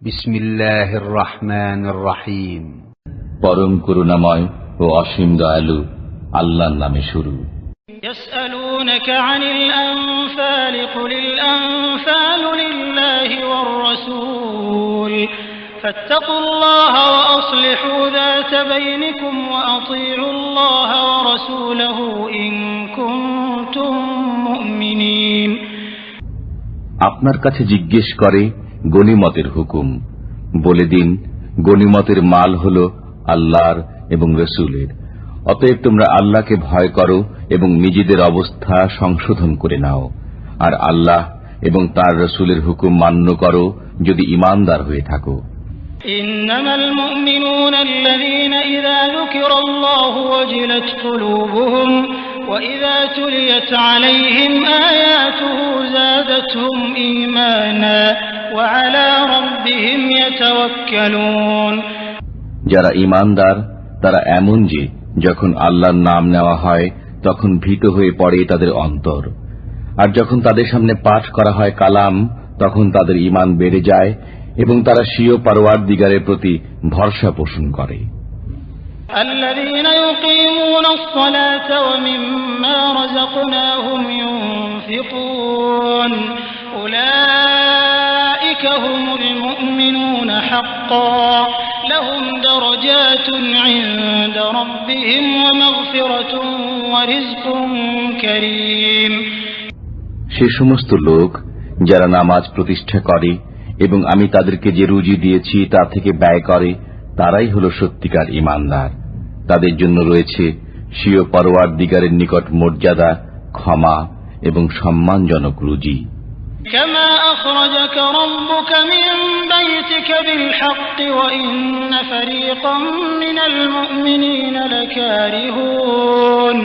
বিসমিল্লাহির রহমানির রহিম। পরম করুণাময় ও অসীম দয়ালু আল্লাহর নামে শুরু। ইয়াসআলুনাকা আনিল আনফাল কুলিল আনফালু লিল্লাহি ওয়ার রাসূল ফাত্তাকুল্লাহা ওয়া আসলিহু যাতা বাইনিকুম ওয়া আতিউল্লাহা ওয়া রাসূলাহু ইন কুনতুম মুমিনিন। আপনার কাছে জিজ্ঞেস করে গনিমতের হুকুম। বলে দিন, গনিমতের মাল হল আল্লাহর এবং রসুলের। অতএব তোমরা আল্লাহকে ভয় করো এবং নিজেদের অবস্থা সংশোধন করে নাও, আর আল্লাহ এবং তার রসুলের হুকুম মান্য করো যদি ঈমানদার হয়ে থাকো। ইন্নামাল মুমিনুনা আল্লাযীনা ইযা যুকিরাল্লাহু ওয়াজিলাত কুলুবুহুম ওয়া ইযা তুলিয়াত আলাইহিম আয়াতুহু যাদাতহুম ঈমানা ওয়া আলা রাব্বিহিম ইয়াতাওয়াক্কালুন। যারা ঈমানদার তারা এমন যে যখন আল্লাহর নাম নেওয়া হয় তখন ভীত হয়ে পড়ে তাদের অন্তর, আর যখন তাদের সামনে পাঠ করা হয় কালাম তখন তাদের ঈমান বেড়ে যায় এবং তারা স্বীয় পরওয়ারদিগারের প্রতি ভরসা পোষণ করে। الذين يقيمون الصلاة ومما رزقناهم ينفقون أولئك هم المؤمنون حقا لهم درجات عند ربهم ومغفرة ورزق كريم। সে সমস্ত লোক যারা নামাজ প্রতিষ্ঠা করে এবং আমি তাদেরকে যে রুজি দিয়েছি তা থেকে ব্যয় করে, তারাই হল সত্যিকার ঈমানদার। তাদের জন্য রয়েছে স্বীয় পরওয়ারদিগারের নিকট মর্যাদা, ক্ষমা এবং সম্মানজনক রুজি। كما أخرجك ربك من بيتك بالحق وإن فريقا من المؤمنين لكارهون।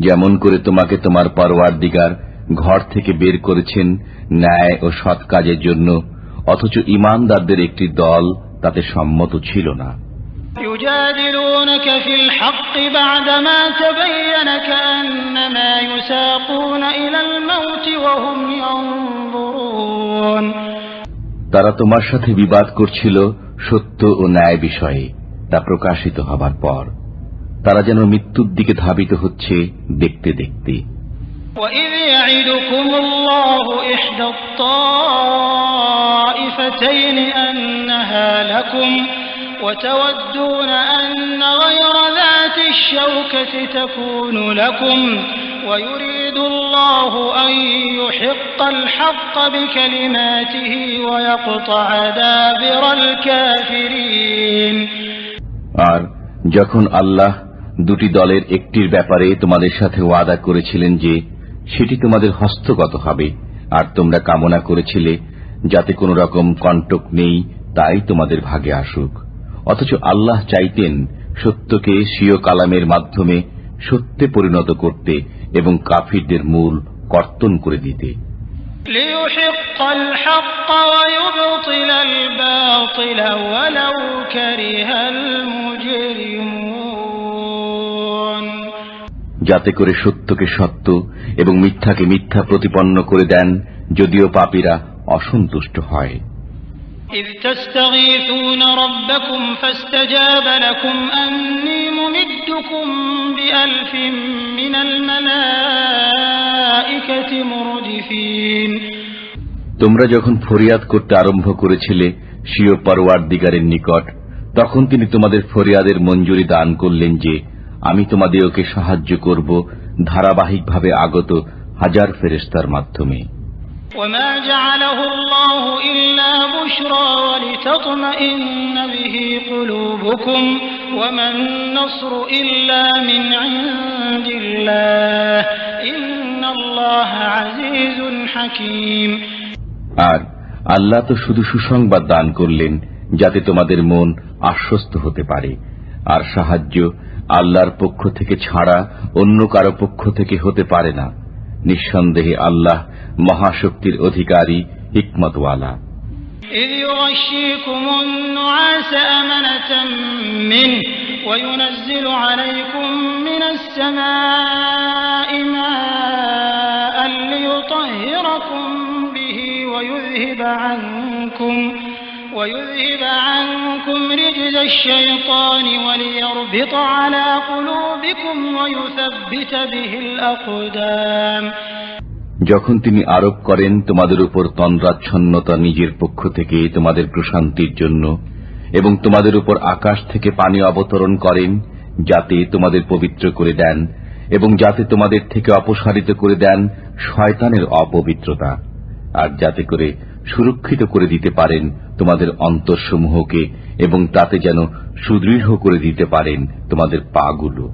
যেমন করে তোমাকে তোমার পরওয়ারদিগার ঘর থেকে বের করেছেন ন্যায় ও সৎ কাজের জন্য, অথচ ঈমানদারদের একটি দল তাতে সম্মত ছিল না। يجادلونك في الحق بعدما تبين كأنما يساقون إلى الموت وهم ينظرون। তারা তোমার সাথে বিবাদ করছিল সত্য ও ন্যায় বিষয়ে, তা প্রকাশিত হবার পর তারা যেন মৃত্যুর দিকে ধাবিত হচ্ছে দেখতে দেখতে। وَإِذْ يَعِدُكُمُ اللَّهُ إِحْدَى الطَّائِفَتَيْنِ أَنَّهَا لَكُمْ وَتَوَدُّونَ أَنَّ غَيْرَ ذَاتِ الشَّوْكَةِ تَكُونُ لَكُمْ وَيُرِيدُ اللَّهُ أَن يُحِقَّ الْحَقَّ بِكَلِمَاتِهِ وَيَقْطَعَ دَابِرَ الْكَافِرِينَ। আর যখন আল্লাহ দুটি দলের একটির ব্যাপারে তোমাদের সাথে ওয়াদা করেছিলেন যে সেটি তোমাদের হস্তগত হবে, আর তোমরা কামনা করেছিলে যাতে কোনো রকম কণ্টক নেই তাই তোমাদের ভাগে আসুক, অথচ আল্লাহ চাইতেন সত্যকে স্বীয় কালামের মাধ্যমে সত্যে পরিণত করতে এবং কাফিরদের মূল কর্তন করে দিতে। ليحق الحق ويبطل الباطل ولو كره المجرمون। যাতে করে সত্যকে সত্য এবং মিথ্যাকে মিথ্যা প্রতিপন্ন করে দেন, যদিও পাপীরা অসন্তুষ্ট হয়। إذ تستغيثون ربكم فاستجاب لكم أني ممدكم بألف من الملائكة مردفين। তোমরা যখন ফরিয়াদ করতে আরম্ভ করেছিলে স্বীয় পরওয়ারদিগারের নিকট, তখন তিনি তোমাদের ফরিয়াদের মঞ্জুরি দান করলেন যে আমি তোমাদেরকে সাহায্য করব ধারাবাহিকভাবে আগত হাজার ফেরেশতার মাধ্যমে। وما جعله الله إلا بشرى ولتطمئن به قلوبكم وما النصر إلا من عند الله إن الله عزيز حكيم। আর আল্লাহ তো শুধু সুসংবাদ দান করলেন যাতে তোমাদের মন আশ্বস্ত হতে পারে, আর সাহায্য আল্লাহর পক্ষ থেকে ছাড়া অন্য কারো পক্ষ থেকে হতে পারে না। নিঃসন্দেহে আল্লাহ মহাশক্তির অধিকারী, হিকমতওয়ালা। إذ يغشيكم النعاس أمنة منه وينزل عليكم من السماء ماء ليطهركم به ويذهب عنكم ويذهب عنكم رجز الشيطان وليربط على قلوبكم ويثبت به الأقدام। যখন তিনি আরোপ করেন তোমাদের উপর তন্দ্রাচ্ছন্নতা নিজের পক্ষ থেকে তোমাদের প্রশান্তির জন্য, এবং তোমাদের উপর আকাশ থেকে পানি অবতরণ করেন যাতে তোমাদের পবিত্র করে দেন, এবং যাতে তোমাদের থেকে অপসারিত করে দেন শয়তানের অপবিত্রতা, আর যাতে করে সুরক্ষিত করে দিতে পারেন তোমাদের অন্তরসমূহকে, এবং তাতে যেন সুদৃঢ় করে দিতে পারেন তোমাদের পাগুলো।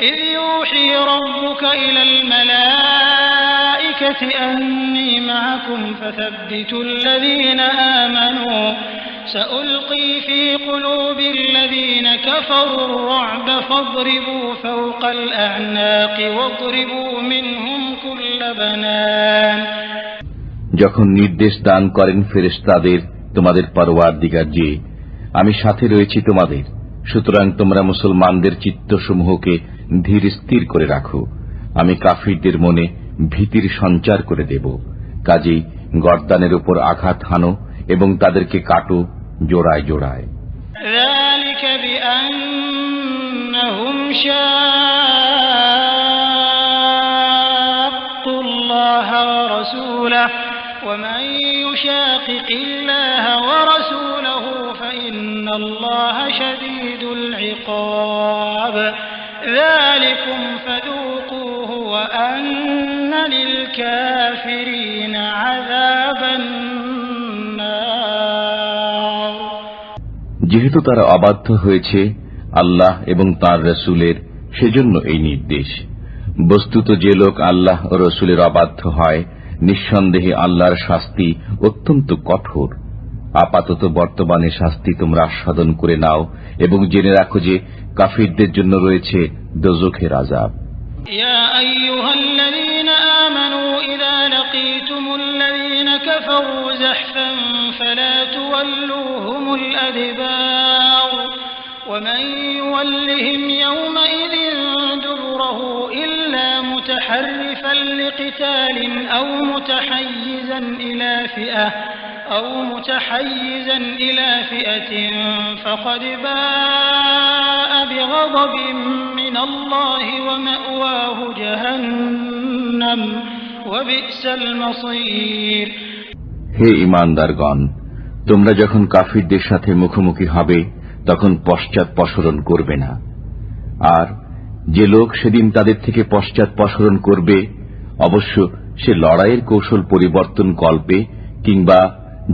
إذ يوحي ربك إلى الملائكة أني معكم فثبتوا الذين آمنوا سألقي في قلوب الذين كفروا الرعب فاضربوا فوق الأعناق واضربوا منهم كل بنان। যখন নির্দেশ দান করেন ফেরেশতাদের তোমাদের পরওয়ারদিগার যে আমি সাথে রয়েছি তোমাদের, সুতরাং তোমরা মুসলমানদের চিত্তসমূহকে ধীর স্থির করে রাখো, আমি কাফিরদের মনে ভীতির সঞ্চার করে দেব। কাজেই গর্দানের উপর আঘাত হানো এবং তাদেরকে কাটো জোড়ায় জোড়ায়। ذلك بأنهم شاقوا الله ورسوله ومن يشاقق الله ورسوله فإن الله شديد العقاب ذلكم فذوقوه وأن للكافرين عذاب النار। যেহেতু তারা অবাধ্য হয়েছে আল্লাহ এবং তাঁর রসুলের, সেজন্য এই নির্দেশ। বস্তুত যে লোক আল্লাহ ও রসুলের অবাধ্য হয় নিঃসন্দেহে আল্লাহর শাস্তি অত্যন্ত কঠোর। আপাতত বর্তমানে শাস্তি তোমরা আস্বাদন করে নাও এবং জেনে রাখো যে কাফিরদের জন্য রয়েছে দোজখের আযাব। ইয়া আইয়ুহাল্লাযীনা আমানু ইযা লাকীতুমুল্লাযীনা কাফারু যাহফান ফালা তুওয়াল্লুহুমুল আদবার ওয়া মান ইউওয়াল্লিহিম ইয়াওমাইযিন দুবুরাহু ইল্লা মুতাহাররিফান লিকিতালিন আও متحيزا إلى فئة فقد باء بغضب من الله ومأواه جهنم وبئس المصير। হে ঈমানদারগণ, তোমরা যখন কাফিরদের সাথে মুখোমুখি হবে তখন পশ্চাৎপসরণ করবে না, আর যে লোক সেদিন তাদের থেকে পশ্চাৎপসরণ করবে অবশ্য সে লড়াইয়ের কৌশল পরিবর্তন কল্পে কিংবা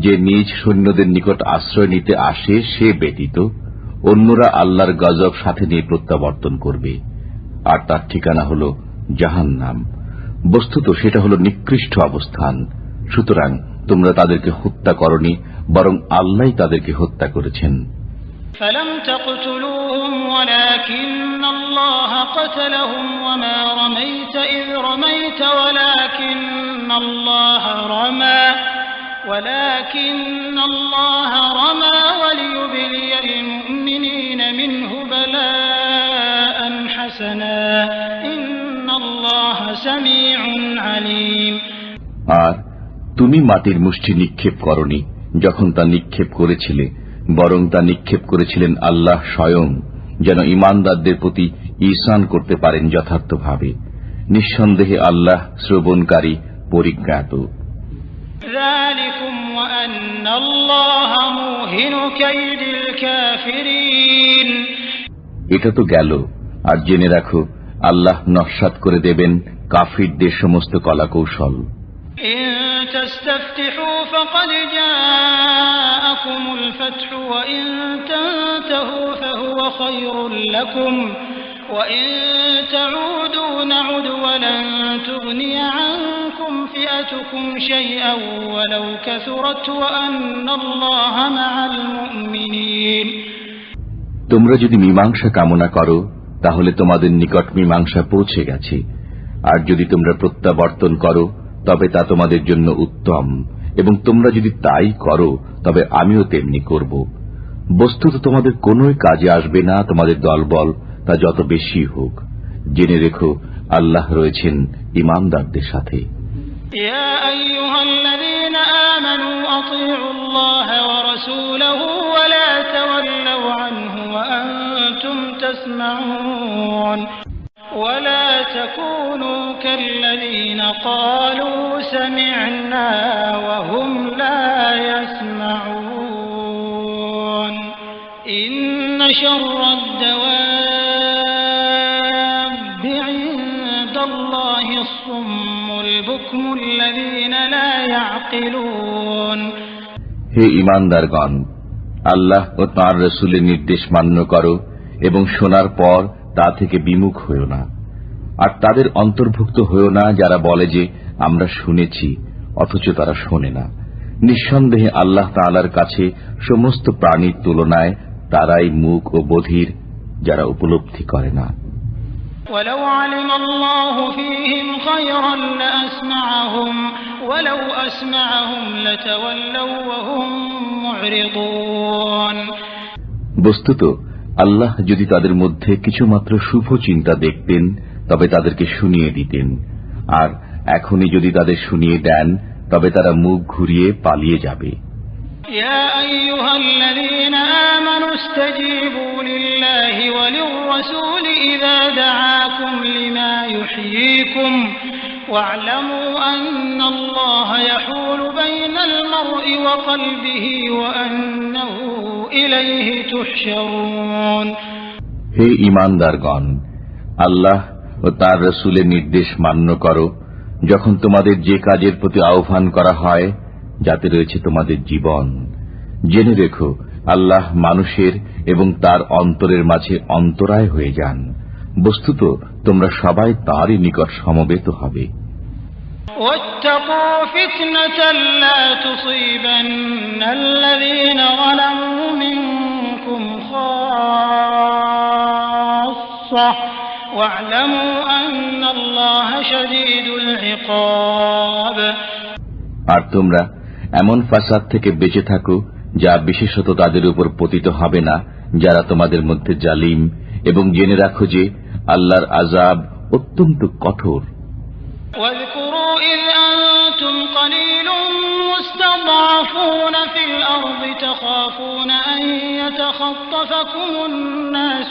যে নিজ সৈন্যদের নিকট আশ্রয় নিতে আসে সে ব্যতীত অন্যরা আল্লাহর গজব সাথে নিয়ে প্রত্যাবর্তন করবে, আর তার ঠিকানা হল জাহান্নাম। বস্তুত সেটা হল নিকৃষ্ট অবস্থান। সুতরাং তোমরা তাদেরকে হত্যা করনি, বরং আল্লাহই তাদেরকে হত্যা করেছেন। فلم تقتلوهم ولكن الله قتلهم وما رميت إذ رميت ولكن الله رمى وليبلي المؤمنين منه بلاء حسنا إن الله سميع عليم। আর তুমি মাটির মুষ্টি নিক্ষেপ করনি যখন তা নিক্ষেপ করেছিলে, বরং তা নিক্ষেপ করেছিলেন আল্লাহ স্বয়ং, যেন ঈমানদারদের প্রতি ঈসান করতে পারেন যথার্থভাবে। নিঃসন্দেহে আল্লাহ শ্রবণকারী, পরিজ্ঞাত। যালিকুম ওয়া আন্নাল্লাহা মুহিনু কাইদিল কাফিরিন। এটা তো গেল, আর জেনে রাখো আল্লাহ নস্যাৎ করে দেবেন কাফিরদের সমস্ত কলাকৌশল। تستفتحوا فقد جاءكم الفتح وإن تنتهوا فهو خير لكم وإن تعودوا نعد ولن تغني عنكم فئتكم شيئا ولو كثرت وأن الله مع المؤمنين। তোমরা যদি মীমাংসা কামনা করো তাহলে তোমাদের নিকট মীমাংসা পৌঁছে গেছে, আর যদি তোমরা প্রত্যাবর্তন করো তবে তা তোমাদের জন্য উত্তম, এবং তোমরা যদি তাই করো তবে আমিও তেমনি করব। বস্তুত তোমাদের কোনোই কাজে আসবে না তোমাদের দলবল, তা যত বেশি হোক। জেনে রেখো আল্লাহ রয়েছেন ঈমানদারদের সাথে। ইয়া আইয়ুহাল্লাযীনা আমানু আতিউল্লাহ ওয়া ورسوله ولا تولوا عنه وأنتم تسمعون ولا تكونوا كالذين قالوا سمعنا وهم لا يسمعون إن شر الدواب عند الله الصم البكم الذين لا يعقلون হে ঈমানদারগণ, আল্লাহ ও তাঁর রাসূলের নির্দেশ মান্য করো এবং শোনার পর তা থেকে বিমুখ হইও না। আর তাদের অন্তর্ভুক্ত হইও না যারা বলে যে আমরা শুনেছি অথচ তারা শোনে না। নিঃসন্দেহে আল্লাহ তাআলার কাছে সমস্ত প্রাণীর তুলনায় তারাই মূক ও বধির, যারা উপলব্ধি করে না। ولو علم الله فيهم خيرا لأسمعهم ولو أسمعهم لتولوا وهم معرضون বস্তুত আল্লাহ যদি তাদের মধ্যে কিছুমাত্র শুভ চিন্তা দেখতেন তবে তাদেরকে শুনিয়ে দিতেন, আর এখনই যদি তাদের শুনিয়ে দেন তবে তারা মুখ ঘুরিয়ে পালিয়ে যাবে। يا أيها الذين آمنوا استجيبوا لله وللرسول إذا دعاكم لما يحييكم واعلموا أن الله يحول بين المرء وقلبه وأنه إليه تحشرون হে ঈমানদারগণ, আল্লাহ ও তার রাসূলের নির্দেশ মান্য করো যখন তোমাদের যে কাজের প্রতি আহ্বান করা হয় যাতে রয়েছে তোমাদের জীবন। জেনে রেখো আল্লাহ মানুষের এবং তার অন্তরের মাঝে অন্তরায় হয়ে যান। বস্তুত তোমরা সবাই তাঁরই নিকট সমবেত হবে। واتقوا فتنة لا تصيبن الذين ظلموا منكم خاصة واعلموا أن الله شديد العقاب আর তোমরা এমন ফাসাদ থেকে বেঁচে থাকো যা বিশেষত তাদের উপর পতিত হবে না যারা তোমাদের মধ্যে জালিম, এবং জেনে রাখো যে আল্লাহর আযাব অত্যন্ত কঠোর। واذكروا إذ أنتم قليل مستضعفون في الأرض تخافون أن يتخطفكم الناس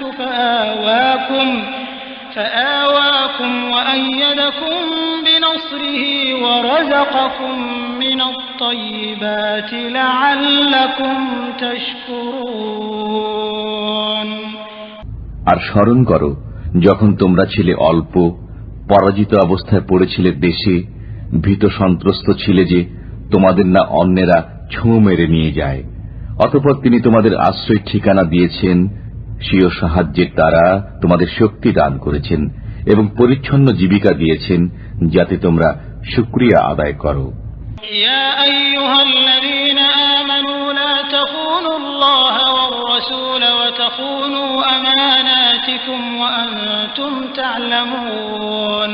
فآواكم وأيدكم بنصره ورزقكم من الطيبات لعلكم تشكرون আর স্মরণ করো যখন তোমরা ছিলে অল্প, পরাজিত অবস্থায় পড়েছিলে দেশে, ভীত সন্ত্রস্ত ছিলে যে তোমাদের না অন্যেরা ছোঁ মেরে নিয়ে যায়। অতঃপর তিনি তোমাদের আশ্রয় ঠিকানা দিয়েছেন, স্বীয় সাহায্যের দ্বারা তোমাদের শক্তি দান করেছেন এবং পরিচ্ছন্ন জীবিকা দিয়েছেন যাতে তোমরা শুকরিয়া আদায় করো। يا أيها الذين آمنوا لا تخونوا الله والرسول وتخونوا أماناتكم وأنتم تعلمون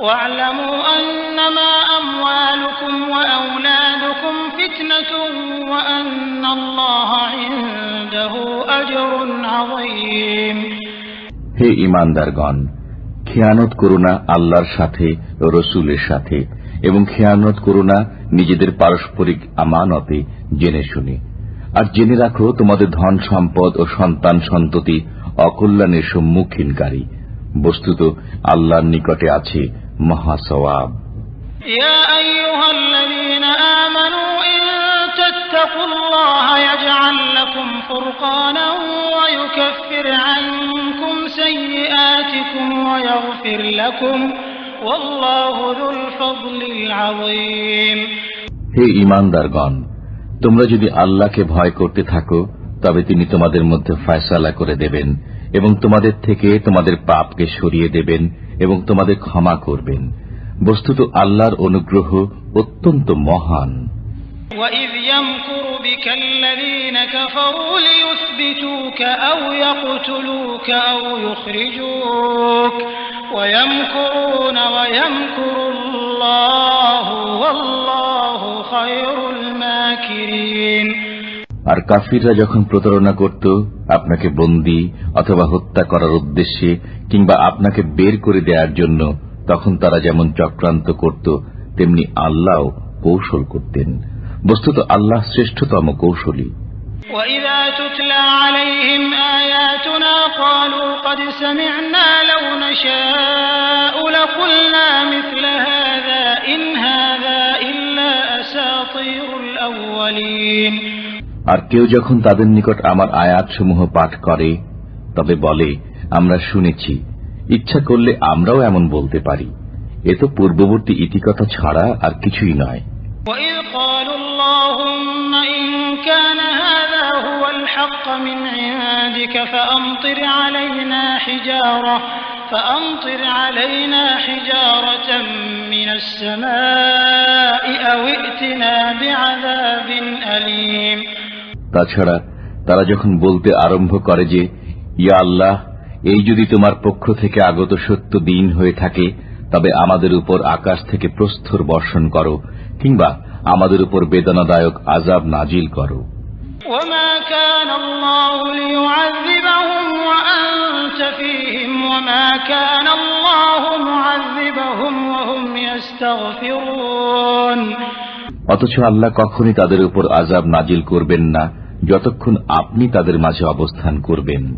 واعلموا أنما أموالكم وأولادكم فتنة وأن الله عنده أجر عظيم হে ঈমানদারগণ, খেয়ানত করো না আল্লাহর সাথে ও রাসূলের সাথে, এবং খেয়ানত করো না নিজেদের পারস্পরিক আমানতে জেনে শুনে। আর জেনে রাখো তোমাদের ধন সম্পদ ও সন্তান সন্ততি অকল্যাণের সম্মুখীনকারী। বস্তুত আল্লাহর নিকটে আছে মহা সওয়াব। يا أيها الذين آمنوا إن تتقوا الله يجعل لكم فرقانا ويكفر عنكم سيئاتكم ويغفر لكم والله ذو الفضل العظيم হে ঈমানদারগণ, তোমরা যদি আল্লাহকে ভয় করতে থাকো তবে তিনি তোমাদের মধ্যে ফয়সালা করে দেবেন এবং তোমাদের থেকে তোমাদের পাপকে সরিয়ে দেবেন এবং তোমাদের ক্ষমা করবেন। বস্তুত আল্লাহর অনুগ্রহ অত্যন্ত মহান। وَإِذْ يَمْكُرُ بِكَ الَّذِينَ كَفَرُوا لِيُثْبِتُوكَ أَوْ يَقْتُلُوكَ أَوْ يُخْرِجُوكَ وَيَمْكُرُونَ وَيَمْكُرُ اللَّهُ وَاللَّهُ خَيْرُ الْمَاكِرِينَ আর কাফিররা যখন প্রতারণা করত আপনাকে বন্দী অথবা হত্যা করার উদ্দেশ্যে কিংবা আপনাকে বের করে দেওয়ার জন্য, তখন তারা যেমন চক্রান্ত করত তেমনি আল্লাহ কৌশল করতেন। বস্তুত আল্লাহ শ্রেষ্ঠতম কৌশলী। وَإِذَا تُتْلَى عَلَيْهِمْ آيَاتُنَا قَالُوا قَدْ سَمِعْنَا لَوْ نَشَاءُ لَقُلْنَا مِثْلَ هَذَا إِنْ هَذَا إِلَّا أَسَاطِيرُ الْأَوَّلِينَ। আর কেউ যখন তাদের নিকট আমার আয়াতসমূহ পাঠ করে তবে বলে, আমরা শুনেছি, ইচ্ছা করলে আমরাও এমন বলতে পারি, এ তো পূর্ববর্তী ইতিকথা ছাড়া আর কিছুই নয়। وَإِذْ قَالُوا اللَّهُمَّ إِنْ كَانَ هَذَا هُوَ الْحَقَّ مِنْ عِنْدِكَ فَأَمْطِرْ عَلَيْنَا حِجَارَةً مِنَ السَّمَاءِ أَوْ ائْتِنَا بِعَذَابٍ أَلِيمٍ। তাছাড়া তারা যখন বলতে আরম্ভ করে যে, ইয়া আল্লাহ, এই যদি তোমার পক্ষ থেকে আগত সত্য দিন হয়ে থাকে তবে আমাদের উপর আকাশ থেকে প্রস্তর বর্ষণ করো, কিংবা আমাদের উপর বেদনাদায়ক আযাব নাজিল করো। وَمَا كَانَ اللَّهُ لِيُعَذِّبَهُمْ وَأَنْتَ فِيهِمْ وَمَا كَانَ اللَّهُ مُعَذِّبَهُمْ وَهُمْ يَسْتَغْفِرُونَ। অথচ আল্লাহ কখনই তাদের উপর আযাব নাজিল করবেন না যতক্ষণ আপনি তাদের মাঝে অবস্থান করবেন।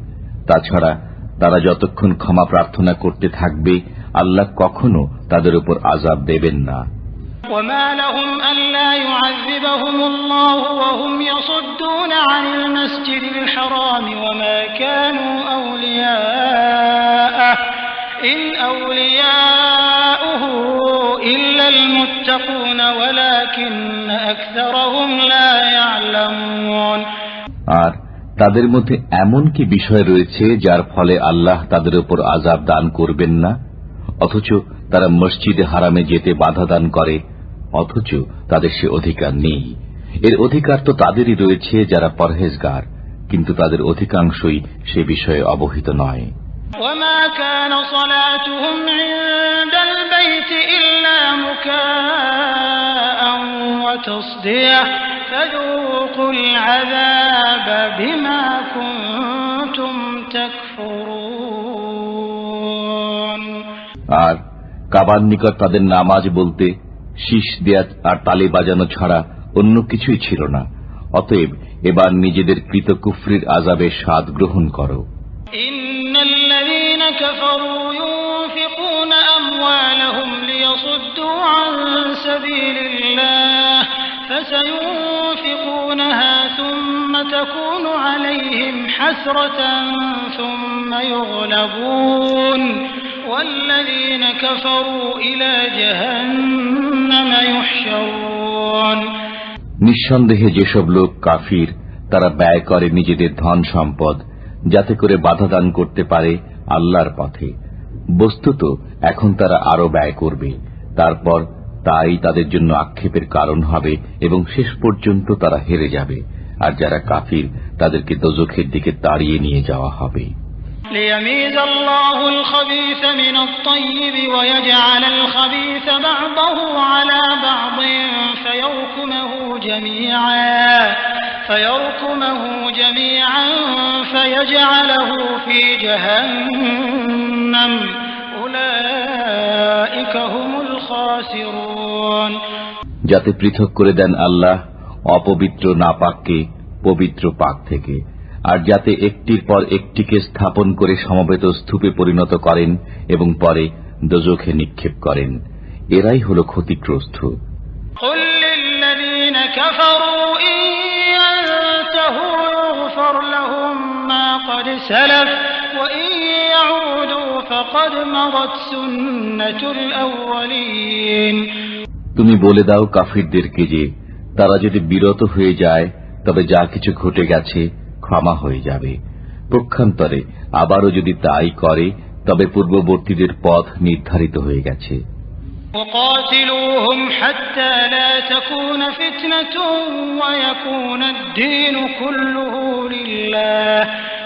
তাছাড়া তারা যতক্ষণ ক্ষমা প্রার্থনা করতে থাকবে আল্লাহ কখনো তাদের উপর আযাব দেবেন না। وَمَا لَهُمْ أَلَّا يُعَذِّبَهُمُ اللَّهُ وَهُمْ يَصُدُّونَ عَنِ الْمَسْجِدِ الْحَرَامِ وَمَا كَانُوا أَوْلِيَاءَهُ إِنْ أَوْلِيَاؤُهُ إِلَّا الْمُتَّقُونَ وَلَكِنَّ أَكْثَرَهُمْ لَا يَعْلَمُونَ। আর তাদের মধ্যে এমন কি বিষয় রয়েছে যার ফলে আল্লাহ তাদের উপর আযাব দান করবেন না, অথচ তারা মসজিদে হারামে যেতে বাধা দান করে, অথচ তাদের সে অধিকার নেই। এর অধিকার তো তাদেরই রয়েছে যারা পরহেজগার, কিন্তু তাদের অধিকাংশই সে বিষয়ে অবহিত নয়। وَمَا كَانَ صَلَاتُهُمْ عِندَ الْبَيْتِ إِلَّا مُكَاءً وَتَصْدِيَةً فَذُوقُوا الْعَذَابَ بِمَا كُنتُمْ تَكْفُرُونَ। আর কাবার নিকট তাদের নামাজ বলতে শীষ দেয়া আর তালি বাজানো ছাড়া অন্য কিছুই ছিল না। অতএব এবার নিজেদের কৃত কুফরির আযাবের স্বাদ গ্রহণ করো। ইন্নাল্লাযীনা কাফারু ইউনফিকুনা আমওয়ালাহুম লিয়াসুদ্দু আন সাবিলিল্লাহ ফাসায়ুনফিকুনাহা সুম্মা তাকুনু আলাইহিম হাসরাতান সুম্মা ইউগলাবুন والذين كفروا إلى جهنم يحشرون। নিঃসন্দেহে যেসব লোক কাফির তারা ব্যয় করে নিজেদের ধন সম্পদ যাতে করে বাধা দান করতে পারে আল্লাহর পথে। বস্তুত এখন তারা আরো ব্যয় করবে, তারপর তাই তাদের জন্য আক্ষেপের কারণ হবে এবং শেষ পর্যন্ত তারা হেরে যাবে। আর যারা কাফির তাদেরকে দোজখের দিকে তাড়িয়ে নিয়ে যাওয়া হবে। ليميز الله الخبيث من الطيب ويجعل الخبيث بعضه على بعض فيركمه جميعا فيجعله في جهنم أولئك هم الخاسرون। যাতে পৃথক করে দেন আল্লাহ অপবিত্র নাপাককে পবিত্র পাক থেকে, আর যাতে একটির পর একটিকে স্থাপন করে সমবেত স্তূপে পরিণত করেন এবং পরে দোজখে নিক্ষেপ করেন, এরাই হল ক্ষতিগ্রস্ত। قُل لِّلَّذِينَ كَفَرُوا إِن يَنتَهُوا يُغْفَرْ لَهُم مَّا قَدْ سَلَفَ وَإِن يَعُودُوا فَقَدْ مَضَتْ سُنَّتُ الْأَوَّلِينَ। তুমি বলে দাও কাফিরদেরকে যে তারা যদি বিরত হয়ে যায় তবে যা কিছু ঘটে গেছে ক্ষমা হয়ে যাবে। পক্ষান্তরে আবারও যদি তাই করে তবে পূর্ববর্তীদের পথ নির্ধারিত হয়ে গেছে। وقاتلوهم حتى لا تكون فتنة ويكون الدين كله لله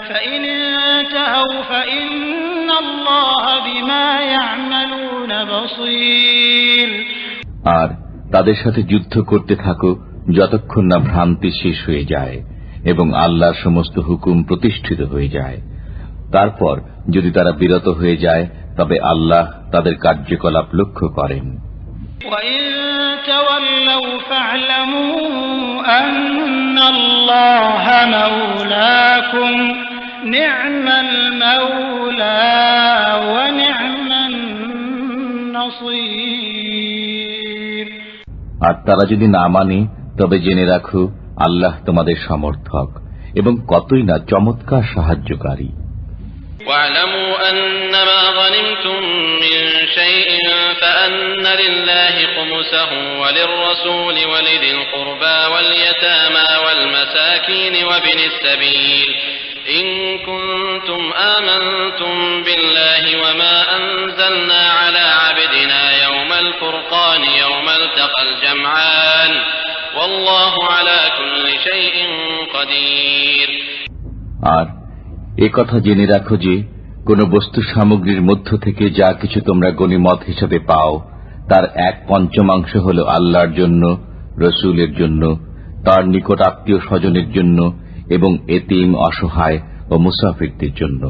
فإن انتهوا فإن الله بما يعملون بصير। আর তাদের সাথে যুদ্ধ করতে থাকো যতক্ষণ না ভ্রান্তি শেষ হয়ে যায় এবং আল্লাহর সমস্ত হুকুম প্রতিষ্ঠিত হয়ে যায়। তারপর যদি তারা বিরত হয়ে যায় তবে আল্লাহ তাদের কার্যকলাপ লক্ষ্য করেন। وَإِن تولوا فاعلموا أن الله مولاكم نعم المولى ونعم النصير। আর তারা যদি না মানে তবে জেনে রাখো আল্লাহ তোমাদের সমর্থক এবং কতই না চমৎকার সাহায্যকারী। واعلموا أنما غنمتم من شيء فأن لله خمسه وللرسول ولذي القربى واليتامى والمساكين وابن السبيل إن كنتم آمنتم بالله وما أنزلنا على عبدنا يوم الفرقان يوم التقى الجمعان والله على كل شيء قدير। আর এ কথা জেনে রাখো যে কোন বস্তু সামগ্রীর মধ্য থেকে যা কিছু তোমরা গনিমত হিসাবে পাও তার 1/5 হল আল্লাহর জন্য, রসুলের জন্য, তার নিকট আত্মীয় স্বজনের জন্য এবং এতিম, অসহায় ও মুসাফিরদের জন্য,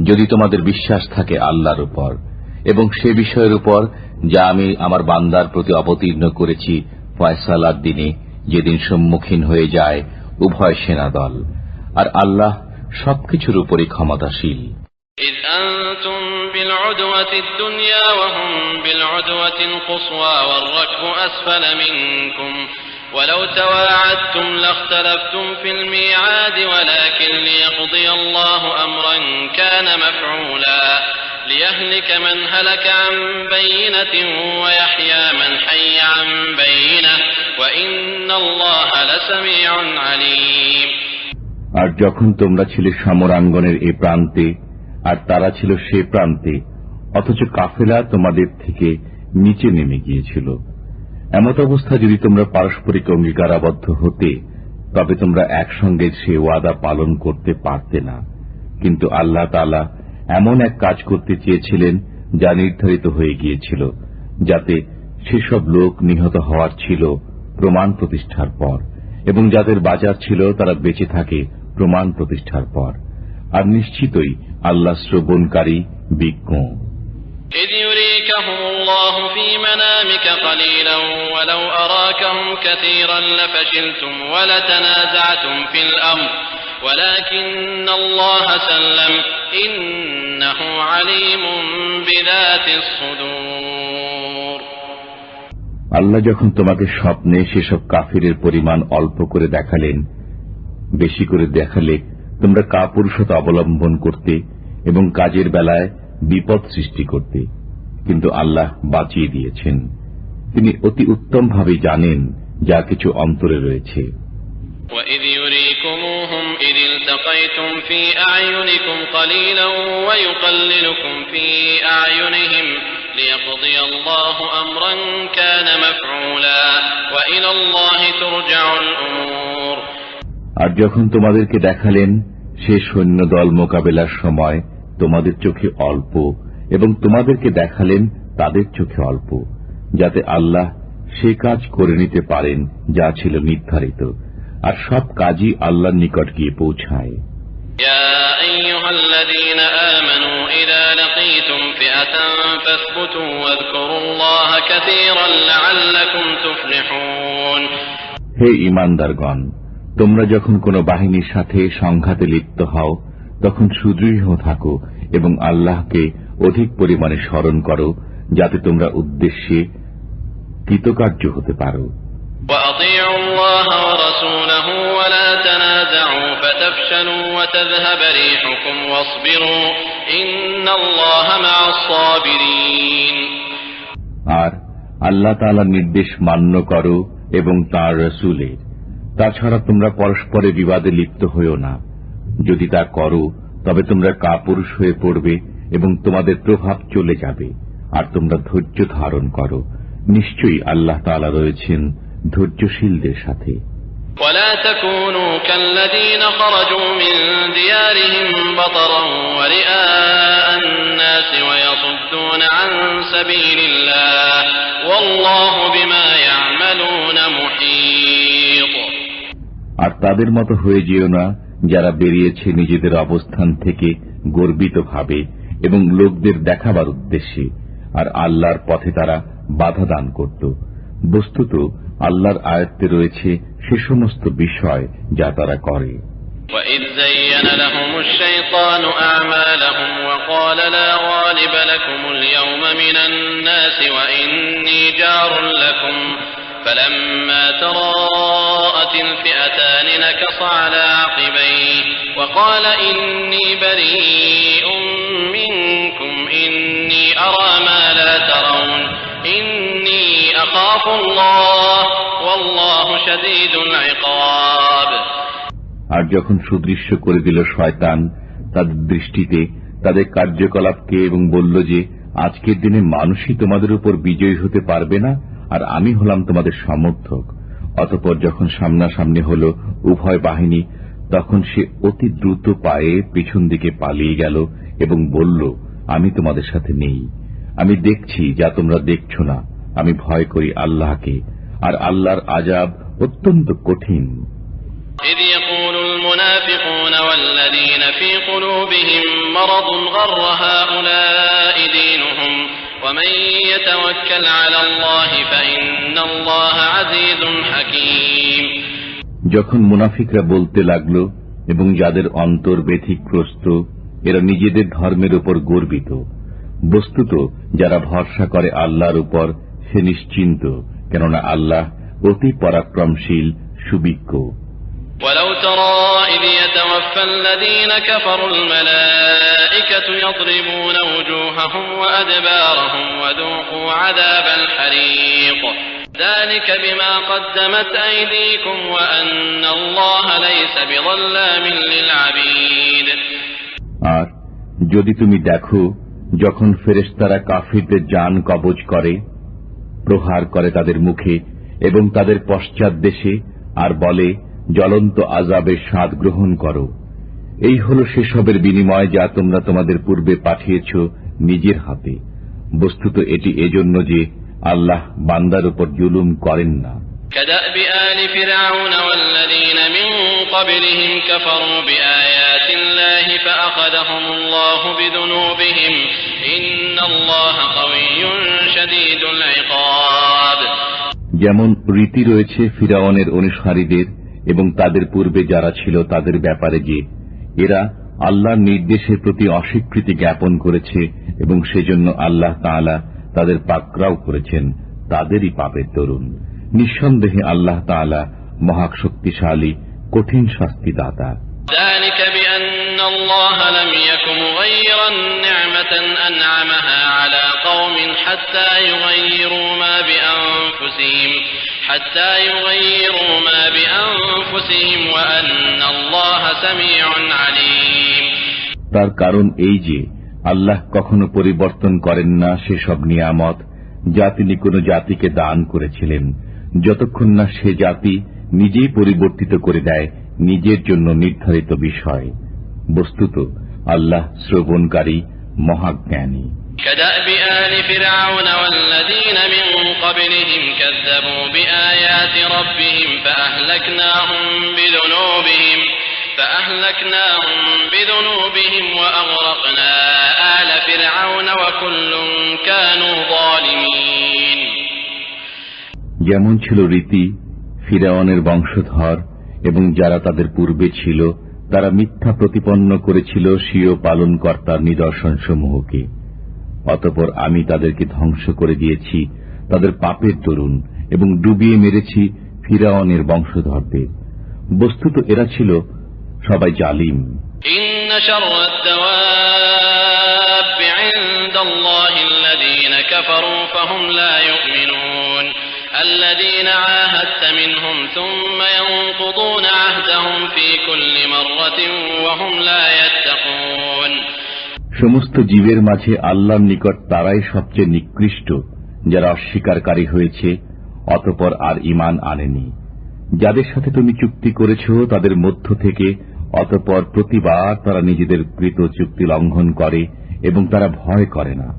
যদি তোমাদের বিশ্বাস থাকে আল্লাহর উপর এবং সে বিষয়ের উপর যা আমি আমার বান্দার প্রতি অবতীর্ণ করেছি ফয়সালার দিনে, যেদিন সম্মুখীন হয়ে যায় উভয় সেনাদল। আর আল্লাহ সবকিছুর উপরই ক্ষমতাশীল। إذ أنتم بالعدوة الدنيا وهم بالعدوة القصوى والركب أسفل منكم ولو تواعدتم لاختلفتم في الميعاد ولكن ليقضي الله أمرا كان مفعولا ليهلك من هلك عن بينة ويحيى من حي عن بينة وإن الله لسميع عليم। আর যখন তোমরা ছিলে সমরাঙ্গনের এই প্রান্তে আর তারা ছিল সে প্রান্তে, অথচ কাফেলা তোমাদের থেকে নিচে নেমে গিয়েছিল, এমত অবস্থা যদি তোমরা পারস্পরিক অঙ্গীকারাবদ্ধ হতে তবে তোমরা একসঙ্গে সে ওয়াদা পালন করতে পারতে না। কিন্তু আল্লাহ তাআলা এমন এক কাজ করতে চেয়েছিলেন যা নির্ধারিত হয়ে গিয়েছিল, যাতে সেসব লোক নিহত হওয়ার ছিল প্রমাণ প্রতিষ্ঠার পর, এবং যাদের বাজার ছিল তারা বেঁচে থাকে প্রমাণ প্রতিষ্ঠার পর। আর নিশ্চিতই আল্লাহ শ্রবণকারী, বিজ্ঞ। إذ يريكهم الله في منامك قليلا ولو أراكهم كثيرا لفشلتم ولتنازعتم في الأمر ولكن الله سلم إنه عليم بذات الصدور। আল্লাহ যখন তোমাকে স্বপ্নে সেসব কাফিরের পরিমাণ অল্প করে দেখালেন, বেশি করে দেখালে তোমরা কাপুরুষতা অবলম্বন করতে এবং কাজের বেলায় বিপদ সৃষ্টি করতে, কিন্তু আল্লাহ বাঁচিয়ে দিয়েছেন। তিনি অতি উত্তমভাবে জানেন যা কিছু অন্তরে রয়েছে। وَإِذْ يُرِيكُمُوهُمْ إِذِ الْتَقَيْتُمْ فِي أَعْيُنِكُمْ قَلِيلًا وَيُقَلِّلُكُمْ فِي أَعْيُنِهِمْ لِيَقْضِيَ اللَّهُ أَمْرًا كَانَ مَفْعُولًا وَإِلَى اللَّهِ تُرْجَعُ الْأُمُورُ। আর যখন তোমাদেরকে দেখালেন সে সৈন্যদল মোকাবেলার সময় তোমাদের চোখে অল্প, এবং তোমাদেরকে দেখালেন তাদের চোখে অল্প, যাতে আল্লাহ সে কাজ করে নিতে পারেন যা ছিল নির্ধারিত, আর সব কাজই আল্লাহর নিকট গিয়ে পৌঁছায়। يا أيها الذين آمنوا إذا لقيتم فئة فاثبتوا واذكروا الله كثيرا لعلكم تفلحون। হে ঈমানদারগণ, তোমরা যখন কোন বাহিনীর সাথে সংঘাতে লিপ্ত হও তখন সুদৃঢ় থাকো এবং আল্লাহকে অধিক পরিমাণে স্মরণ করো, যাতে তোমরা উদ্দেশ্যে কৃতকার্য হতে পারো। وأطيعوا الله ورسوله ولا تنازعوا فتفشلوا وتذهب ريحكم واصبروا إن الله مع الصابرين। আর আল্লাহ তাআলার নির্দেশ মান্য করো এবং তাঁর রাসূলের। তাছাড়া তোমরা পরস্পরে বিবাদে লিপ্ত হইও না। যদি তা করো তবে তোমরা কাপুরুষ হয়ে পড়বে এবং তোমাদের প্রভাব চলে যাবে। আর তোমরা ধৈর্য ধারণ করো, নিশ্চয়ই আল্লাহ তাআলা রয়েছেন ধৈর্যশীলদের সাথে। ولا تكونوا كالذين خرجوا من ديارهم بطرا ورئاء الناس ويصدون عن سبيل الله والله بما يعملون محيط। আর তাদের মতো হয়ে যেও না যারা বেরিয়েছে নিজেদের অবস্থান থেকে গর্বিত ভাবে এবং লোকদের দেখাবার উদ্দেশ্যে, আর আল্লাহর পথে তারা বাধা দান করত। বস্তুত আল্লাহর আয়াতে রয়েছে সে সমস্ত বিষয় যা তারা করে। وَإِذْ زَيَّنَ لَهُمُ الشَّيْطَانُ أَعْمَالَهُمْ وَقَالَ لَا غَالِبَ لَكُمُ الْيَوْمَ مِنَ النَّاسِ وَإِنِّي جَارٌ لَكُمْ فَلَمَّا تَرَاءَتِ الْفِئَتَانِ نَكَصَ عَلَى عَقِبَيْهِ وَقَالَ إِنِّي بَرِيءٌ مِنكُمْ إِنِّي أَرَى مَا لَا تَرَوْنَ إِنِّي أَخَافُ اللَّهَ وَاللَّهُ شَدِيدُ الْعِقَابِ। আর যখন সুদৃশ্য করে দিল শয়তান তাদের দৃষ্টিতে তাদের কার্যকলাপকে এবং বলল যে আজকের দিনে মানুষই তোমাদের উপর বিজয়ী হতে পারবে না, আর আমি হলাম তোমাদের সমর্থক। অতঃপর যখন সামনাসামনি হল উভয় বাহিনী, তখন সে অতি দ্রুত পায়ে পিছন দিকে পালিয়ে গেল এবং বলল, আমি তোমাদের সাথে নেই, আমি দেখছি যা তোমরা দেখছ না, আমি ভয় করি আল্লাহকে, আর আল্লাহর আযাব অত্যন্ত কঠিন। إذ يقول المنافقون والذين في قلوبهم مرض غر هؤلاء دينهم ومن يتوكل على الله فإن الله عزيز حكيم। যখন মুনাফিকরা বলতে লাগলো এবং যাদের অন্তর ব্যথিগ্রস্ত, এরা নিজেদের ধর্মের উপর গর্বিত, বস্তুত যারা ভরসা করে আল্লাহর উপর সে নিশ্চিন্ত, কেননা আল্লাহ অতি পরাক্রমশীল সুবিজ্ঞ। ولو ترى إذ يتوفى الذين كفروا الملائكة يضربون وجوههم وأدبارهم وذوقوا عذاب الحريق ذلك بما قدمت أيديكم وأن الله ليس بظلام للعبيد। আর যদি তুমি দেখো যখন ফেরেশতারা কাফিরদের জান কবজ করে, প্রহার করে তাদের মুখে এবং তাদের পশ্চাৎ দেশে, আর বলে জ্বলন্ত আযাবের স্বাদ গ্রহণ করো, এই হল সেসবের বিনিময় যা তোমরা তোমাদের পূর্বে পাঠিয়েছ নিজের হাতে। বস্তুত এটি এজন্য যে আল্লাহ বান্দার উপর জুলুম করেন না। كدأب آل فرعون والذين من قبلهم كفروا بآيات الله فأخذهم الله بذنوبهم إن الله قوي شديد العقاب। যেমন রীতি রয়েছে ফিরাউনের অনুসারীদের এবং তাদের পূর্বে যারা ছিল তাদের ব্যাপারে যে এরা আল্লাহর নির্দেশের প্রতি অস্বীকৃতি জ্ঞাপন করেছে এবং সেজন্য আল্লাহ তাআলা তাদের পাকড়াও করেছেন, তাদেরই পাপের দরুন। নিঃসন্দেহে আল্লাহ তাআলা মহাশক্তিশালী, কঠিন শাস্তিদাতা। ذلك بأن الله لم يك مغيرا نعمة أنعمها على قوم حتى يغيروا ما بأنفسهم وأن الله سميع عليم। তার কারণ এই যে আল্লাহ কখনো পরিবর্তন করেন না সেসব নিয়ামত যা তিনি কোন জাতিকে দান করেছিলেন, যতক্ষণ না সে জাতি নিজেই পরিবর্তিত করে দেয় নিজের জন্য নির্ধারিত বিষয়। বস্তুত আল্লাহ শ্রবণকারী, মহাজ্ঞানী। كدأب آل فرعون والذين من قبلهم كذبوا بآيات ربهم فأهلكناهم بذنوبهم وأغرقنا آل فرعون وكل كانوا ظالمين। যেমন ছিল রীতি ফিরআউনের বংশধর এবং যারা তাদের পূর্বে ছিল, তারা মিথ্যা প্রতিপন্ন করেছিল স্বীয় পালনকর্তার নিদর্শনসমূহকে। অতঃপর আমি তাদেরকে ধ্বংস করে দিয়েছি তাদের পাপের দরুন এবং ডুবিয়ে মেরেছি ফিরআউনের বংশধরদের। বস্তুত এরা ছিল সবাই জালিম। ইন্না শাররাদ দাওয়াবি ইনদাল্লাহিল্লাযীনা কাফারু ফাহুম লা ইউমিনুন আল্লাযীনা আহাদতা মিনহুম সুম্মা ইয়ানকুদুনা আহদাহুম ফি কুল্লি মাররাতিন ওয়া হুম লা ইয়াত্তাকুন। সমস্ত জীবের মাঝে আল্লাহর নিকট তারাই সবচেয়ে নিকৃষ্ট যারা অস্বীকারী হয়েছে অতঃপর আর ঈমান আনেনি। যাদের সাথে তুমি চুক্তি করেছ তাদের মধ্য থেকে অতঃপর প্রতিবার তারা নিজেদের কৃত চুক্তি লঙ্ঘন করে এবং তারা ভয় করে না।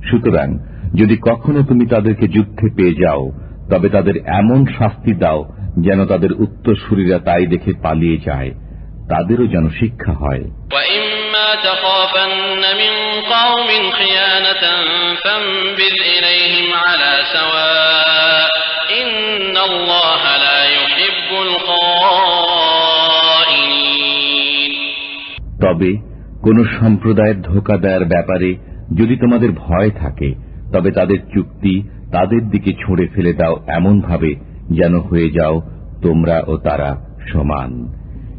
সুতরাং যদি কখনো তুমি তাদেরকে যুদ্ধে পেয়ে যাও তবে তাদের এমন শাস্তি দাও যেন তাদের উত্তরসূরিরা তাই দেখে পালিয়ে যায়, তাদেরও যেন শিক্ষা হয়। وَإِمَّا تَخَافَنَّ مِنْ قَوْمٍ خِيَانَةً فَانبِذْ إِلَيْهِمْ عَلَى سَوَاءٍ إِنَّ اللَّهَ لَا يُحِبُّ الْخَائِنِينَ। তবে কোন সম্প্রদায়ের ধোঁকা দেওয়ার ব্যাপারে যদি তোমাদের ভয় থাকে, তবে তাদের চুক্তি তাদের দিকে ছুঁড়ে ফেলে দাও এমন ভাবে যেন হয়ে যাও তোমরা ও তারা সমান।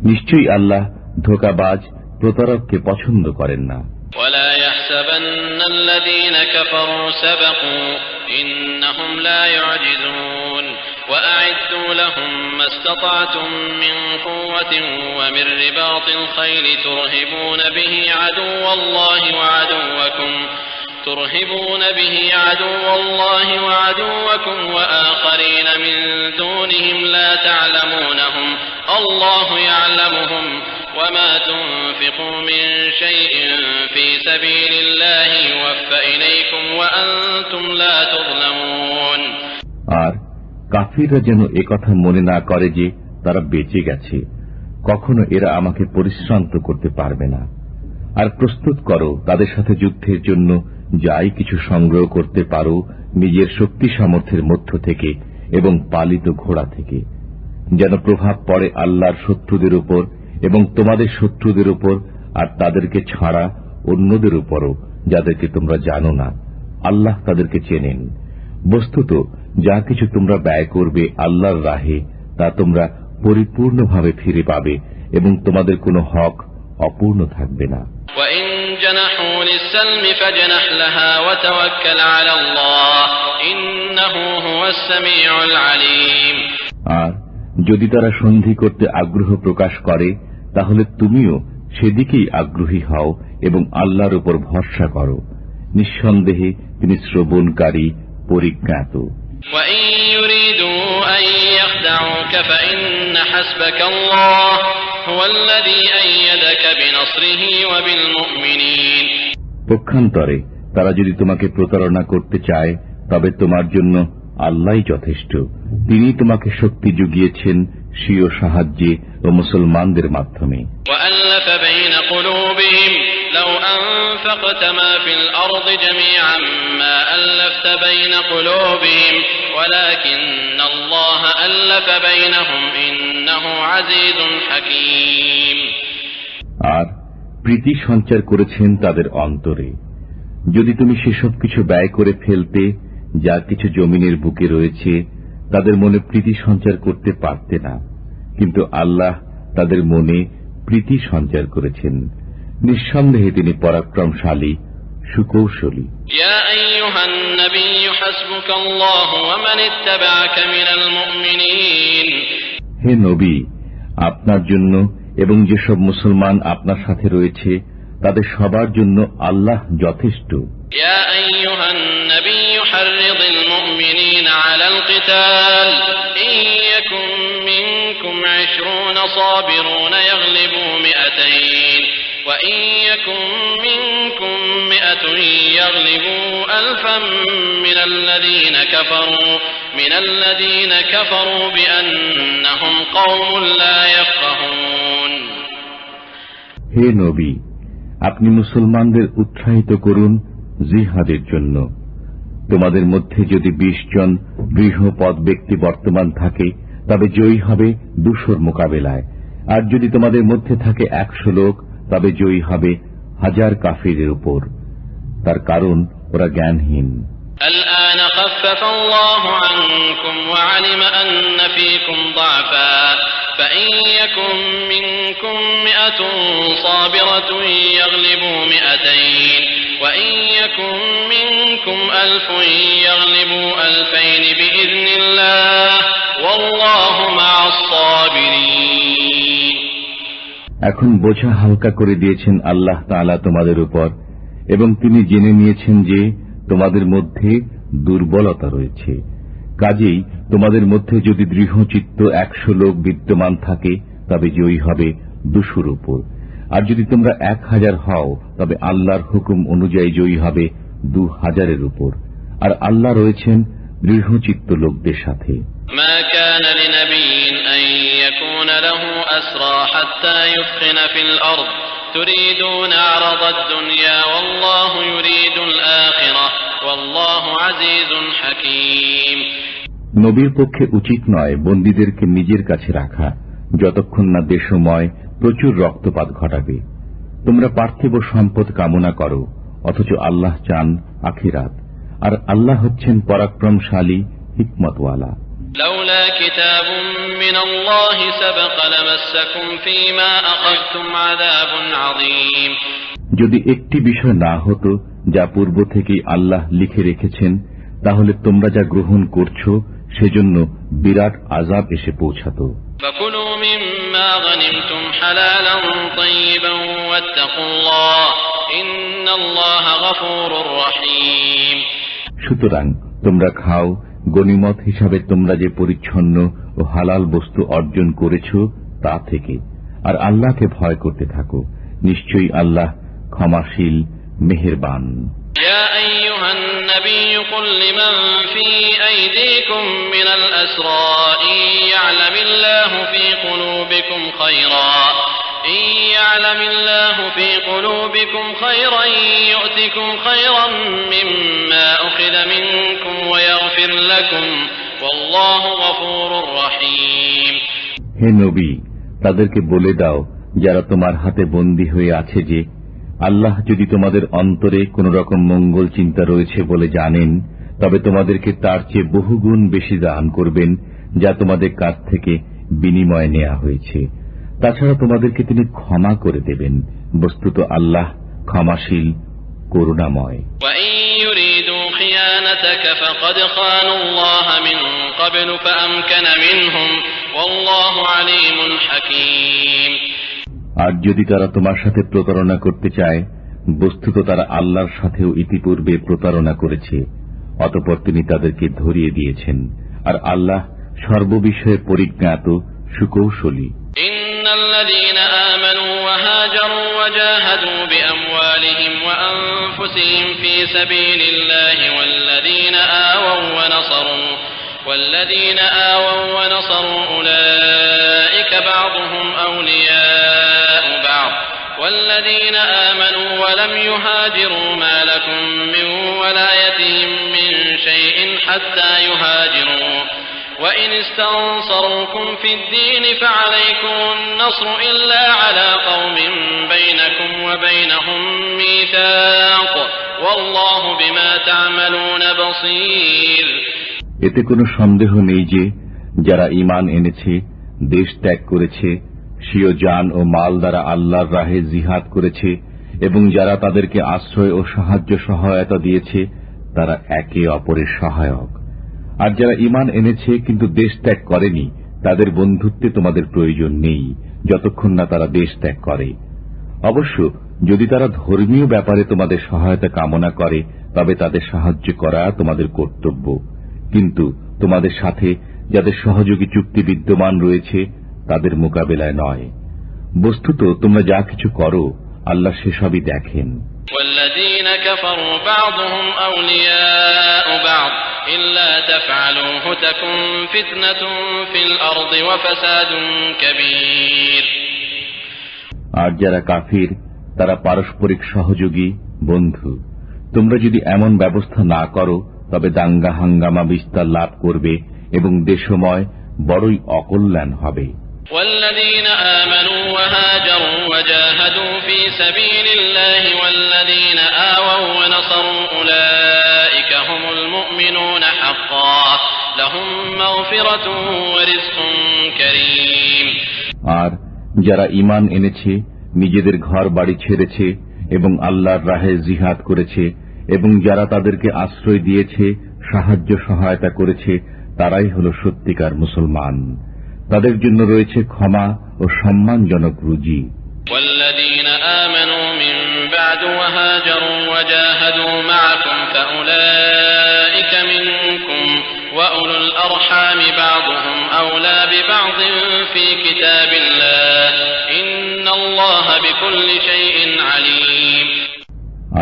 নিশ্চয়ই আল্লাহ ধোঁকাবাজ প্রতারককে পছন্দ করেন না। وَلَا يَحْسَبَنَّ الَّذِينَ كَفَرُوا سَبَقُوا إِنَّهُمْ لَا يُعْجِزُونَ وَأَعِدُّوا لَهُم مَّا اسْتَطَعْتُم مِّن قُوَّةٍ وَمِن رِّبَاطِ الْخَيْلِ تُرْهِبُونَ به عَدُوَّ اللَّهِ وَعَدُوَّكُمْ وَآخَرِينَ مِن دُونِهِمْ لَا تَعْلَمُونَهُمْ اللَّهُ يَعْلَمُهُمْ وَمَا تُنفِقُوا مِن شَيْءٍ فِي سَبِيلِ اللَّهِ يُوَفَّ إِلَيْكُمْ وَأَنتُمْ لَا تُظْلَمُونَ। আর কাফিররা যেন একথা মনে না করে যে তারা বেঁচে গেছে, কখনো এরা আমাকে পরিশ্রান্ত করতে পারবে না। আর প্রস্তুত করো তাদের সাথে যুদ্ধের জন্য যাই কিছু সংগ্রহ করতে পারো নিজের শক্তি সামর্থ্যের মধ্য থেকে এবং পালিত ঘোড়া থেকে, যেন প্রভাব পড়ে আল্লাহর শত্রুদের উপর এবং তোমাদের শত্রুদের উপর, আর তাদেরকে ছাড়া অন্যদের উপরও যাদেরকে তোমরা জানো না। আল্লাহ তাদেরকে চেনেন। বস্তুত যা কিছু তোমরা ব্যয় করবে আল্লাহর রাহে তা তোমরা পরিপূর্ণভাবে ফিরে পাবে এবং তোমাদের কোনো হক অপূর্ণ থাকবে না। وَإِن جَنَحُوا لِلسَّلْمِ فَاجْنَحْ لَهَا وَتَوَكَّلْ عَلَى اللَّهِ إِنَّهُ هُوَ السَّمِيعُ الْعَلِيمُ। আর যদি তারা সন্ধি করতে আগ্রহ প্রকাশ করে তাহলে তুমিও সেদিকেই আগ্রহী হও এবং আল্লাহর উপর ভরসা করো। নিঃসন্দেহে তিনি শ্রবণকারী, পরিজ্ঞাত। وَإِن يُرِيدُوا أَن يَخْدَعُوكَ فَإِنَّ حَسْبَكَ اللَّهُ هُوَ الَّذِي أَيَّدَكَ بِنَصْرِهِ وَبِالْمُؤْمِنِينَ। পক্ষান্তরে তারা যদি তোমাকে প্রতারণা করতে চায় তবে তোমার জন্য আল্লাহই যথেষ্ট। তিনি তোমাকে শক্তি জুগিয়েছেন স্বীয় সাহায্যে ও মুসলমানদের মাধ্যমে। وَأَلَّفَ بَيْنَ قُلُوبِهِمْ لَوْ أَنفَقْتَ مَا فِي الْأَرْضِ جَمِيعًا مَا أَلَّفْتَ بَيْنَ قُلُوبِهِمْ وَلَكِنَّ اللَّهَ أَلَّفَ بَيْنَهُمْ إِنَّهُ عَزِيزٌ حَكِيمٌ। আর প্রীতি সঞ্চার করেছেন তাদের অন্তরে। যদি তুমি সেসব কিছু ব্যয় করে ফেলতে যা কিছু জমিনের বুকে রয়েছে, তাদের মনে প্রীতি সঞ্চার করতে পারতে না, কিন্তু আল্লাহ তাদের মনে প্রীতি সঞ্চার করেছেন। নিঃসন্দেহে তিনি পরাক্রমশালী, সুকৌশলী। ইয়া আইয়ুহান নাবিয়্যু হাসবুকাল্লাহু ওয়া মান ইত্তাবা'আকা মিনাল মুমিনিন। হে নবী, আপনার জন্য এবং যেসব মুসলমান আপনার সাথে রয়েছে তাদের সবার জন্য আল্লাহ যথেষ্ট। ইয়া আইয়ুহান নাবিয়্যু হাররিদিল মুমিনিনা আলাল কিতাল ইয়াকুম মিনকুম 20 সাবিরুনা ইয়াগলিবু 200 ওয়া ইয়াকুম মিনকুম 100 ইয়াগলিবু আলফাম মিনাল্লাযীনা কাফারু বিআন্নাহুম কওমুন লা ইয়াফকাহুন। হে নবী, আপনি মুসলমানদের উৎসাহিত করুন জিহাদের জন্য। তোমাদের মধ্যে যদি 20 জন দৃঢ়পদ ব্যক্তি বর্তমান থাকে তবে জয়ী হবে 200 মোকাবেলায়, আর যদি তোমাদের মধ্যে থাকে 100 লোক তবে জয়ী হবে 1000 কাফিরের উপর। তার কারণ ওরা জ্ঞানহীন। الآن خفف الله عنكم وعلم أن فيكم ضعفا فإن يكن منكم 100 صابرة يغلبوا 200 وإن يكن منكم 1000 يغلبوا 2000 بإذن الله والله مع الصابرين। এখন বোঝা হালকা করে দিয়েছেন আল্লাহ তাআলা তোমাদের উপর, এবং তিনি জেনে নিয়েছেন যে তোমাদের মধ্যে দুর্বলতা রয়েছে। কাজেই তোমাদের মধ্যে যদি দৃঢ়চিত্ত 100 লোক বিদ্যমান থাকে তবে জয়ী হবে 200 উপর, আর যদি তোমরা 1000 হও তবে আল্লাহর হুকুম অনুযায়ী জয়ী হবে 2000 উপর, আর আল্লাহ রয়েছেন দৃঢ়চিত্ত লোকদের সাথে। মা কানা লিনাবিয়্যিন আন ইয়াকুনা লাহু الأسرى حتى يثخن في الأرض تريدون عرض الدنيا والله يريد الآخرة والله عزيز حكيم। নবীর পক্ষে উচিত নয় বন্দীদেরকে নিজের কাছে রাখা যতক্ষণ না দেশময় প্রচুর রক্তপাত ঘটাবে। তোমরা পার্থিব সম্পদ কামনা করো, অথচ আল্লাহ চান আখিরাত, আর আল্লাহ হচ্ছেন পরাক্রমশালী হিকমতওয়ালা। لولا كتاب من الله سبق لمسكم فيما أخذتم عذاب عظيم। যদি একটি বিষয় না হতো যা পূর্ব থেকেই আল্লাহ লিখে রেখেছেন, তাহলে তোমরা যা গ্রহণ করছো সেজন্য বিরাট আযাব এসে পৌঁছাতো। فكلوا مما غنمتم حلالا طيبا واتقوا الله إن الله غفور رحيم। সুতরাং তোমরা খাও গনিমত হিসাবে তোমরা যে পরিচ্ছন্ন ও হালাল বস্তু অর্জন করেছ তা থেকে, আর আল্লাহকে ভয় করতে থাকো, নিশ্চয়ই আল্লাহ ক্ষমাশীল মেহেরবান। يا أيها النبي قل لمن في أيديكم من الأسرى إن يعلم الله في قلوبكم خيرا يؤتكم خيرا مما أخذ منكم ويغفر لكم والله غفور رحيم। হে নবী, তাদেরকে বলে দাও যারা তোমার হাতে বন্দী হয়ে আছে যে আল্লাহ যদি তোমাদের অন্তরে কোন রকম মঙ্গল চিন্তা রয়েছে বলে জানেন, তবে তোমাদেরকে তার চেয়ে বহুগুণ বেশি দান করবেন যা তোমাদের কাছ থেকে বিনিময়ে নেওয়া হয়েছে। তাছাড়া তোমাদেরকে তিনি ক্ষমা করে দেবেন, বস্তুত আল্লাহ ক্ষমাশীল করুণাময়। আর যদি তারা তোমার সাথে প্রতারণা করতে চায়, বস্তুত তারা আল্লাহর সাথেও ইতিপূর্বে প্রতারণা করেছে, অতঃপর তিনি তাদেরকে ধরিয়ে দিয়েছেন, আর আল্লাহ সর্ববিষয়ে পরিজ্ঞাত সুকৌশলী। الذين آمنوا وهاجروا وجاهدوا بأموالهم وأنفسهم في سبيل الله والذين آووا ونصروا أولئك بعضهم أولياء بعض والذين آمنوا ولم يهاجروا ما لكم من ولايتهم من شيء حتى يهاجروا وإن استنصروكم في الدين فعليكم النصر إلا على قوم بينكم وبينهم ميثاق والله بما تعملون بصير। এতে কোনো সন্দেহ নেই যে যারা ঈমান এনেছে, দেশ ত্যাগ করেছে, স্বীয় জান ও মাল দ্বারা আল্লাহর রাহে জিহাদ করেছে এবং যারা তাদেরকে আশ্রয় ও সাহায্য সহায়তা দিয়েছে, তারা একে অপরের সহায়ক। আর যারা ঈমান এনেছে কিন্তু দেশ ত্যাগ করেনি, তাদের বন্ধুত্বে তোমাদের প্রয়োজন নেই যতক্ষণ না তারা দেশ ত্যাগ করে। অবশ্য যদি তারা ধর্মীয় ব্যাপারে তোমাদের সহায়তা কামনা করে, তবে তাদের সাহায্য করা তোমাদের কর্তব্য, কিন্তু তোমাদের সাথে যাদের সহযোগী চুক্তি বিদ্যমান রয়েছে তাদের মোকাবেলায় নয়। বস্তুত তোমরা যা কিছু করো আল্লাহ সেসবই দেখেন। والذين كفروا بعضهم أولياء بعض إلا تفعلوه تكن فتنة في الأرض وفساد كبير। আর যারা কাফির তারা পারস্পরিক সহযোগী বন্ধু। তোমরা যদি এমন ব্যবস্থা না করো তবে দাঙ্গা হাঙ্গামা বিস্তার লাভ করবে এবং দেশময় বড়ই অকল্যাণ হবে। والذين آمنوا وهاجروا وجاهدوا في سبيل الله والذين آووا ونصروا أولئك هم المؤمنون حقا لهم مغفرة ورزق كريم। আর যারা ঈমান এনেছে, নিজেদের ঘর বাড়ি ছেড়েছে এবং আল্লাহর রাহে জিহাদ করেছে এবং যারা তাদেরকে আশ্রয় দিয়েছে, সাহায্য সহায়তা করেছে, তারাই হল সত্যিকার মুসলমান। তাদের জন্য রয়েছে ক্ষমা ও সম্মানজনক রুজি। والذين آمنوا من بعد وهاجروا وجاهدوا معكم فأولئك منكم وأولو الأرحام بعضهم أولى ببعض في كتاب الله إن الله بكل شيء عليم।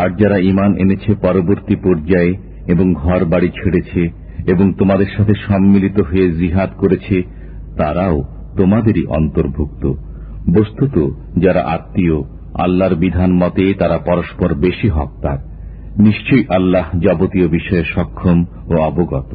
আর যারা ঈমান এনেছে পরবর্তী পর্যায়ে এবং ঘর বাড়ি ছেড়েছে এবং তোমাদের সাথে সম্মিলিত হয়ে জিহাদ করেছে, তারাও তোমাদেরই অন্তর্ভুক্ত। বস্তুত যারা আত্মীয় আল্লাহর বিধান মতে তারা পরস্পর বেশি হকদার। নিশ্চয়ই আল্লাহ যাবতীয় বিষয়ে সক্ষম ও অবগত।